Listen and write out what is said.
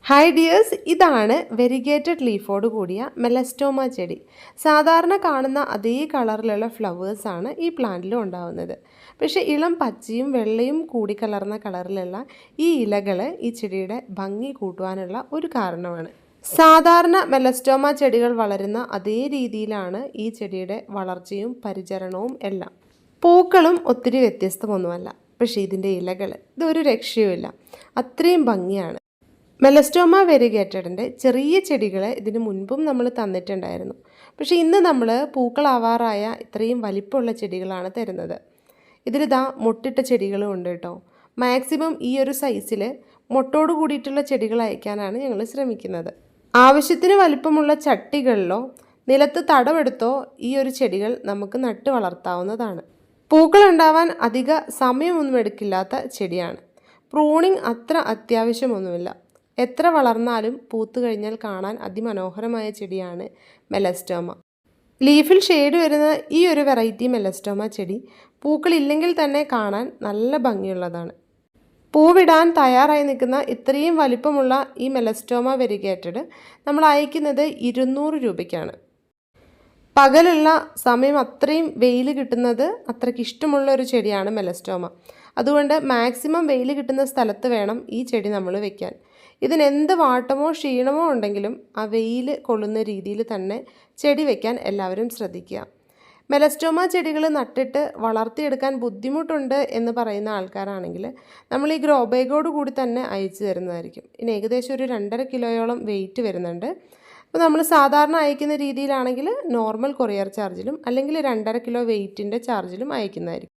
Hi dears, ഇതാണ് variegated ലീഫോട് കൂടിയ Melastoma ചെടി. സാധാരണ കാണുന്ന അതേ കളറിലുള്ള ഫ്ലവേഴ്സാണ് ഈ പ്ലാന്റിലും ഉണ്ടാവുന്നത്. പക്ഷേ ഇളം പച്ചയും വെള്ളയും കൂടിക്കലർന്ന കളറിലുള്ള ഈ ഇലകൾ ഈ ചെടിയുടെ ഭംഗി കൂട്ടുവാനുള്ള ഒരു കാരണമാണ്. സാധാരണ മെലസ്റ്റോമ ചെടികൾ വളരുന്ന അതേ രീതിയിലാണ് ഈ ചെടിയുടെ വളർച്ചയും പരിചരണവും എല്ലാം. പൂക്കളും ഒത്തിരി വ്യത്യസ്തമൊന്നുമല്ല, പക്ഷേ ഇതിൻ്റെ ഇലകൾ ഇതൊരു രക്ഷയുമില്ല, അത്രയും ഭംഗിയാണ്. മെലസ്റ്റോമ വെരിഗേറ്റഡിൻ്റെ ചെറിയ ചെടികൾ ഇതിന് മുൻപും നമ്മൾ തന്നിട്ടുണ്ടായിരുന്നു. പക്ഷേ ഇന്ന് നമ്മൾ പൂക്കളാവാറായ ഇത്രയും വലിപ്പമുള്ള ചെടികളാണ് തരുന്നത്. ഇതിലിതാ മൊട്ടിട്ട ചെടികളും ഉണ്ട് കേട്ടോ. മാക്സിമം ഈ ഒരു സൈസിൽ മൊട്ടോട് കൂടിയിട്ടുള്ള ചെടികൾ അയക്കാനാണ് ഞങ്ങൾ ശ്രമിക്കുന്നത്. ആവശ്യത്തിന് വലിപ്പമുള്ള ചട്ടികളിലോ നിലത്ത് തടമെടുത്തോ ഈ ഒരു ചെടികൾ നമുക്ക് നട്ട് വളർത്താവുന്നതാണ്. പൂക്കളുണ്ടാവാൻ അധിക സമയമൊന്നും എടുക്കില്ലാത്ത ചെടിയാണ്. പ്രൂണിങ് അത്ര അത്യാവശ്യമൊന്നുമില്ല. എത്ര വളർന്നാലും പൂത്തു കഴിഞ്ഞാൽ കാണാൻ അതിമനോഹരമായ ചെടിയാണ് മെലസ്റ്റോമ. ലീഫിൽ ഷെയ്ഡ് വരുന്ന ഈ ഒരു വെറൈറ്റി മെലസ്റ്റോമ ചെടി പൂക്കളില്ലെങ്കിൽ തന്നെ കാണാൻ നല്ല ഭംഗിയുള്ളതാണ്. പൂവിടാൻ തയ്യാറായി നിൽക്കുന്ന ഇത്രയും വലിപ്പമുള്ള ഈ മെലസ്റ്റോമ വെരിഗേറ്റഡ് നമ്മൾ അയക്കുന്നത് 200 രൂപയ്ക്കാണ്. പകലുള്ള സമയം അത്രയും വെയിൽ കിട്ടുന്നത് അത്രയ്ക്ക് ഇഷ്ടമുള്ള ഒരു ചെടിയാണ് മെലസ്റ്റോമ. അതുകൊണ്ട് മാക്സിമം വെയിൽ കിട്ടുന്ന സ്ഥലത്ത് വേണം ഈ ചെടി നമ്മൾ വെക്കാൻ. ഇതിനെന്ത് വാട്ടമോ ക്ഷീണമോ ഉണ്ടെങ്കിലും ആ വെയിൽ കൊള്ളുന്ന രീതിയിൽ തന്നെ ചെടി വെക്കാൻ എല്ലാവരും ശ്രദ്ധിക്കുക. മെലസ്റ്റോമ ചെടികൾ നട്ടിട്ട് വളർത്തിയെടുക്കാൻ ബുദ്ധിമുട്ടുണ്ട് എന്ന് പറയുന്ന ആൾക്കാരാണെങ്കിൽ നമ്മൾ ഈ ഗ്രോ ബാഗോട് കൂടി തന്നെ അയച്ചു തരുന്നതായിരിക്കും. ഇനി ഏകദേശം ഒരു 2.5 കിലോയോളം വെയിറ്റ് വരുന്നുണ്ട്. അപ്പോൾ നമ്മൾ സാധാരണ അയക്കുന്ന രീതിയിലാണെങ്കിൽ നോർമൽ കൊറിയർ ചാർജിലും അല്ലെങ്കിൽ 2.5 കിലോ വെയിറ്റിൻ്റെ ചാർജിലും അയക്കുന്നതായിരിക്കും.